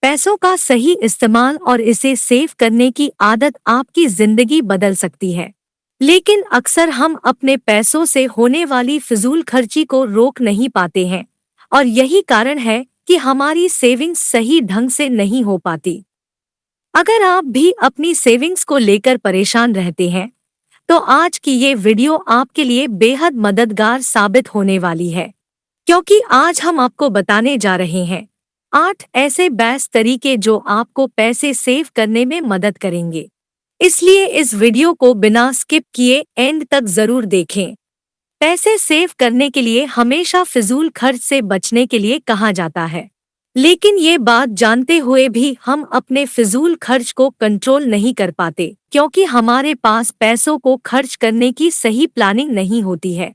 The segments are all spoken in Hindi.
पैसों का सही इस्तेमाल और इसे सेव करने की आदत आपकी जिंदगी बदल सकती है। लेकिन अक्सर हम अपने पैसों से होने वाली फिजूल खर्ची को रोक नहीं पाते हैं और यही कारण है कि हमारी सेविंग्स सही ढंग से नहीं हो पाती। अगर आप भी अपनी सेविंग्स को लेकर परेशान रहते हैं, तो आज की ये वीडियो आपके लिए बेहद मददगार साबित होने वाली है, क्योंकि आज हम आपको बताने जा रहे हैं 8 ऐसे बेस्ट तरीके जो आपको पैसे सेव करने में मदद करेंगे। इसलिए इस वीडियो को बिना स्किप किए एंड तक जरूर देखें। पैसे सेव करने के लिए हमेशा फिजूल खर्च से बचने के लिए कहा जाता है, लेकिन ये बात जानते हुए भी हम अपने फिजूल खर्च को कंट्रोल नहीं कर पाते, क्योंकि हमारे पास पैसों को खर्च करने की सही प्लानिंग नहीं होती है।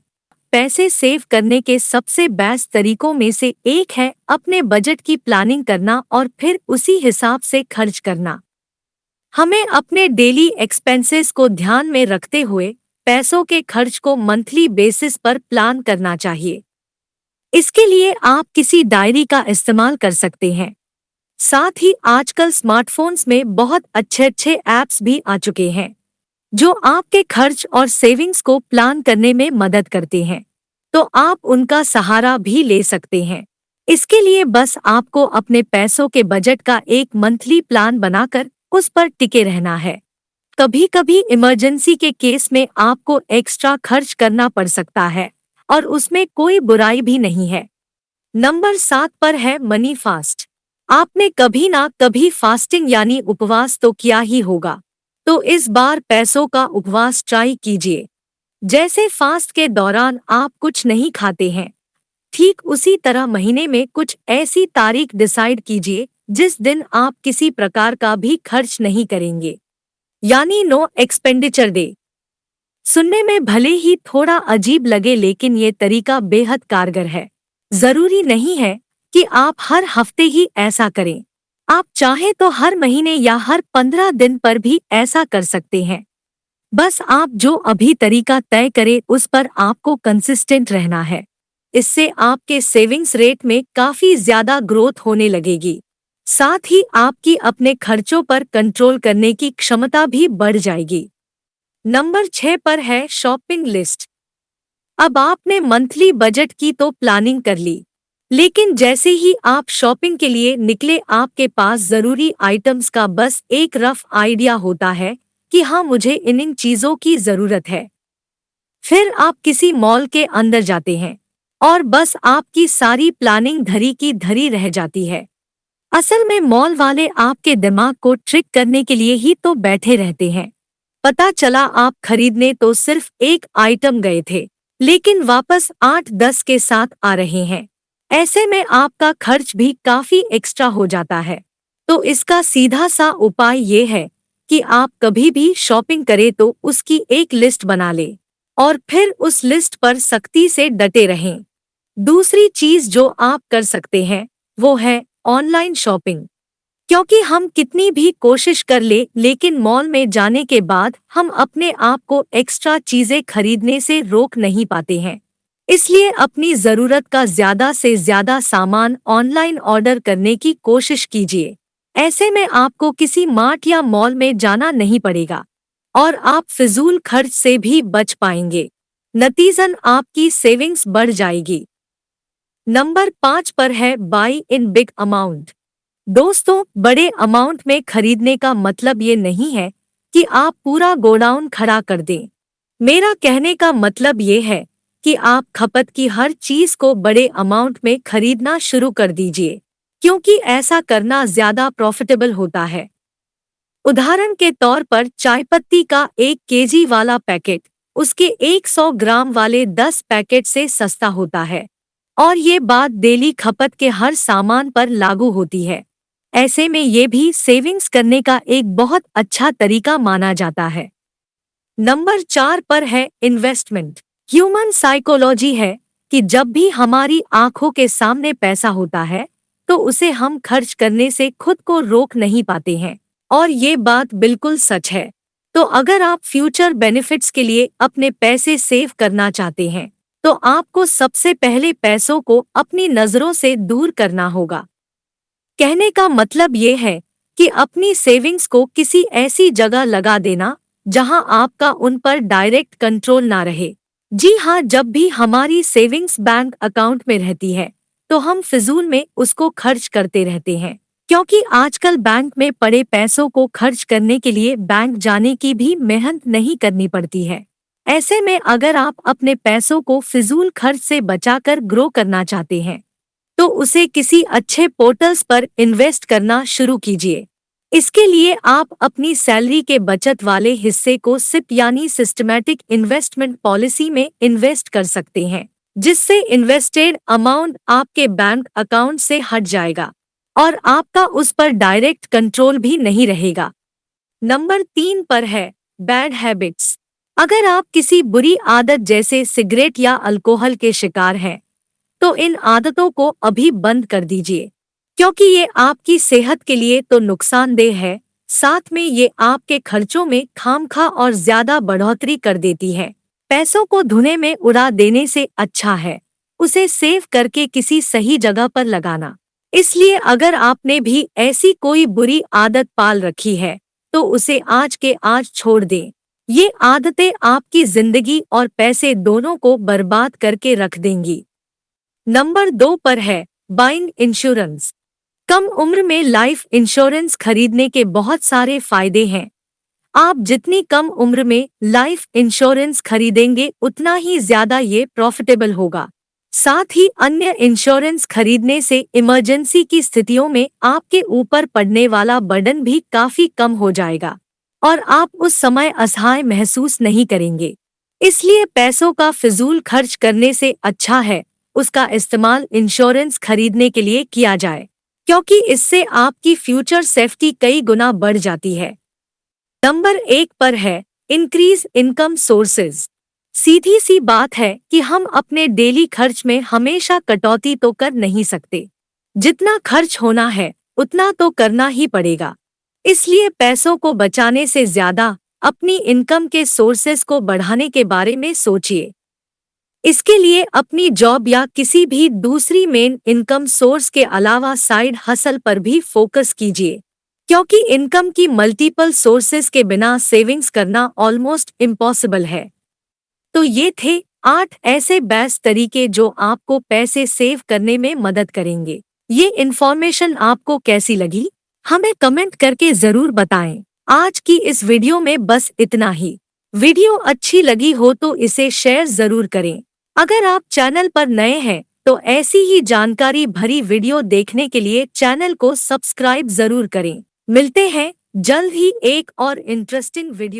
पैसे सेव करने के सबसे बेस्ट तरीकों में से एक है अपने बजट की प्लानिंग करना और फिर उसी हिसाब से खर्च करना। हमें अपने डेली एक्सपेंसेस को ध्यान में रखते हुए पैसों के खर्च को मंथली बेसिस पर प्लान करना चाहिए। इसके लिए आप किसी डायरी का इस्तेमाल कर सकते हैं। साथ ही आजकल स्मार्टफोन्स में बहुत अच्छे अच्छे ऐप्स भी आ चुके हैं जो आपके खर्च और सेविंग्स को प्लान करने में मदद करते हैं, तो आप उनका सहारा भी ले सकते हैं। इसके लिए बस आपको अपने पैसों के बजट का एक मंथली प्लान बनाकर उस पर टिके रहना है। कभी कभी इमरजेंसी के केस में आपको एक्स्ट्रा खर्च करना पड़ सकता है और उसमें कोई बुराई भी नहीं है। नंबर 7 पर है मनी फास्ट। आपने कभी ना कभी फास्टिंग यानी उपवास तो किया ही होगा, तो इस बार पैसों का उपवास ट्राई कीजिए। जैसे फास्ट के दौरान आप कुछ नहीं खाते हैं, ठीक उसी तरह महीने में कुछ ऐसी तारीख डिसाइड कीजिए जिस दिन आप किसी प्रकार का भी खर्च नहीं करेंगे, यानी नो एक्सपेंडिचर डे। सुनने में भले ही थोड़ा अजीब लगे, लेकिन ये तरीका बेहद कारगर है। जरूरी नहीं है कि आप हर हफ्ते ही ऐसा करें। आप चाहे तो हर महीने या हर 15 दिन पर भी ऐसा कर सकते हैं। बस आप जो अभी तरीका तय करें उस पर आपको कंसिस्टेंट रहना है। इससे आपके सेविंग्स रेट में काफी ज्यादा ग्रोथ होने लगेगी। साथ ही आपकी अपने खर्चों पर कंट्रोल करने की क्षमता भी बढ़ जाएगी। नंबर 6 पर है शॉपिंग लिस्ट। अब आपने मंथली बजट की तो प्लानिंग कर ली, लेकिन जैसे ही आप शॉपिंग के लिए निकले आपके पास जरूरी आइटम्स का बस एक रफ आइडिया होता है कि हाँ, मुझे इन चीजों की जरूरत है। फिर आप किसी मॉल के अंदर जाते हैं और बस आपकी सारी प्लानिंग धरी की धरी रह जाती है। असल में मॉल वाले आपके दिमाग को ट्रिक करने के लिए ही तो बैठे रहते हैं। पता चला आप खरीदने तो सिर्फ एक आइटम गए थे, लेकिन वापस 8-10 के साथ आ रहे हैं। ऐसे में आपका खर्च भी काफी एक्स्ट्रा हो जाता है। तो इसका सीधा सा उपाय ये है कि आप कभी भी शॉपिंग करें तो उसकी एक लिस्ट बना लें और फिर उस लिस्ट पर सख्ती से डटे रहें। दूसरी चीज जो आप कर सकते हैं वो है ऑनलाइन शॉपिंग। क्योंकि हम कितनी भी कोशिश कर ले, लेकिन मॉल में जाने के बाद हम अपने आप को एक्स्ट्रा चीजें खरीदने से रोक नहीं पाते हैं। इसलिए अपनी जरूरत का ज्यादा से ज्यादा सामान ऑनलाइन ऑर्डर करने की कोशिश कीजिए। ऐसे में आपको किसी मार्ट या मॉल में जाना नहीं पड़ेगा और आप फिजूल खर्च से भी बच पाएंगे। नतीजन आपकी सेविंग्स बढ़ जाएगी। नंबर 5 पर है बाई इन बिग अमाउंट। दोस्तों, बड़े अमाउंट में खरीदने का मतलब ये नहीं है कि आप पूरा गोडाउन खड़ा कर दें। मेरा कहने का मतलब ये है कि आप खपत की हर चीज को बड़े अमाउंट में खरीदना शुरू कर दीजिए, क्योंकि ऐसा करना ज्यादा प्रॉफिटेबल होता है। उदाहरण के तौर पर चायपत्ती का 1 केजी वाला पैकेट उसके 100 ग्राम वाले 10 पैकेट से सस्ता होता है, और ये बात डेली खपत के हर सामान पर लागू होती है। ऐसे में ये भी सेविंग्स करने का एक बहुत अच्छा तरीका माना जाता है। नंबर 4 पर है इन्वेस्टमेंट। ह्यूमन साइकोलॉजी है कि जब भी हमारी आंखों के सामने पैसा होता है तो उसे हम खर्च करने से खुद को रोक नहीं पाते हैं, और ये बात बिल्कुल सच है। तो अगर आप फ्यूचर बेनिफिट्स के लिए अपने पैसे सेव करना चाहते हैं, तो आपको सबसे पहले पैसों को अपनी नजरों से दूर करना होगा। कहने का मतलब ये है कि अपनी सेविंग्स को किसी ऐसी जगह लगा देना जहां आपका उन पर डायरेक्ट कंट्रोल ना रहे। जी हाँ, जब भी हमारी सेविंग्स बैंक अकाउंट में रहती है तो हम फिजूल में उसको खर्च करते रहते हैं, क्योंकि आजकल बैंक में पड़े पैसों को खर्च करने के लिए बैंक जाने की भी मेहनत नहीं करनी पड़ती है। ऐसे में अगर आप अपने पैसों को फिजूल खर्च से बचाकर ग्रो करना चाहते हैं तो उसे किसी अच्छे पोर्टल्स पर इन्वेस्ट करना शुरू कीजिए। इसके लिए आप अपनी सैलरी के बचत वाले हिस्से को सिप यानी सिस्टमैटिक इन्वेस्टमेंट पॉलिसी में इन्वेस्ट कर सकते हैं, जिससे इन्वेस्टेड अमाउंट आपके बैंक अकाउंट से हट जाएगा और आपका उस पर डायरेक्ट कंट्रोल भी नहीं रहेगा। नंबर 3 पर है बैड हैबिट्स। अगर आप किसी बुरी आदत जैसे सिगरेट या अल्कोहल के शिकार हैं तो इन आदतों को अभी बंद कर दीजिए, क्योंकि ये आपकी सेहत के लिए तो नुकसानदेह है, साथ में ये आपके खर्चों में खामखा और ज्यादा बढ़ोतरी कर देती है। पैसों को धुने में उड़ा देने से अच्छा है उसे सेव करके किसी सही जगह पर लगाना। इसलिए अगर आपने भी ऐसी कोई बुरी आदत पाल रखी है तो उसे आज के आज छोड़ दें। ये आदतें आपकी जिंदगी और पैसे दोनों को बर्बाद करके रख देंगी। नंबर 2 पर है बाइंग इंश्योरेंस। कम उम्र में लाइफ इंश्योरेंस खरीदने के बहुत सारे फायदे हैं। आप जितनी कम उम्र में लाइफ इंश्योरेंस खरीदेंगे उतना ही ज्यादा ये प्रॉफिटेबल होगा। साथ ही अन्य इंश्योरेंस खरीदने से इमरजेंसी की स्थितियों में आपके ऊपर पड़ने वाला बर्डन भी काफी कम हो जाएगा और आप उस समय असहाय महसूस नहीं करेंगे। इसलिए पैसों का फिजूल खर्च करने से अच्छा है उसका इस्तेमाल इंश्योरेंस खरीदने के लिए किया जाए, क्योंकि इससे आपकी फ्यूचर सेफ्टी कई गुना बढ़ जाती है। नंबर 1 पर है इंक्रीज इनकम सोर्सेज। सीधी सी बात है कि हम अपने डेली खर्च में हमेशा कटौती तो कर नहीं सकते। जितना खर्च होना है उतना तो करना ही पड़ेगा। इसलिए पैसों को बचाने से ज्यादा अपनी इनकम के सोर्सेज को बढ़ाने के बारे में सोचिए। इसके लिए अपनी जॉब या किसी भी दूसरी मेन इनकम सोर्स के अलावा साइड हसल पर भी फोकस कीजिए, क्योंकि इनकम की मल्टीपल सोर्सेज के बिना सेविंग्स करना ऑलमोस्ट इम्पॉसिबल है। तो ये थे 8 ऐसे बेस्ट तरीके जो आपको पैसे सेव करने में मदद करेंगे। ये इन्फॉर्मेशन आपको कैसी लगी हमें कमेंट करके जरूर बताएं। आज की इस वीडियो में बस इतना ही। वीडियो अच्छी लगी हो तो इसे शेयर जरूर करें। अगर आप चैनल पर नए हैं तो ऐसी ही जानकारी भरी वीडियो देखने के लिए चैनल को सब्सक्राइब जरूर करें। मिलते हैं जल्द ही एक और इंटरेस्टिंग वीडियो।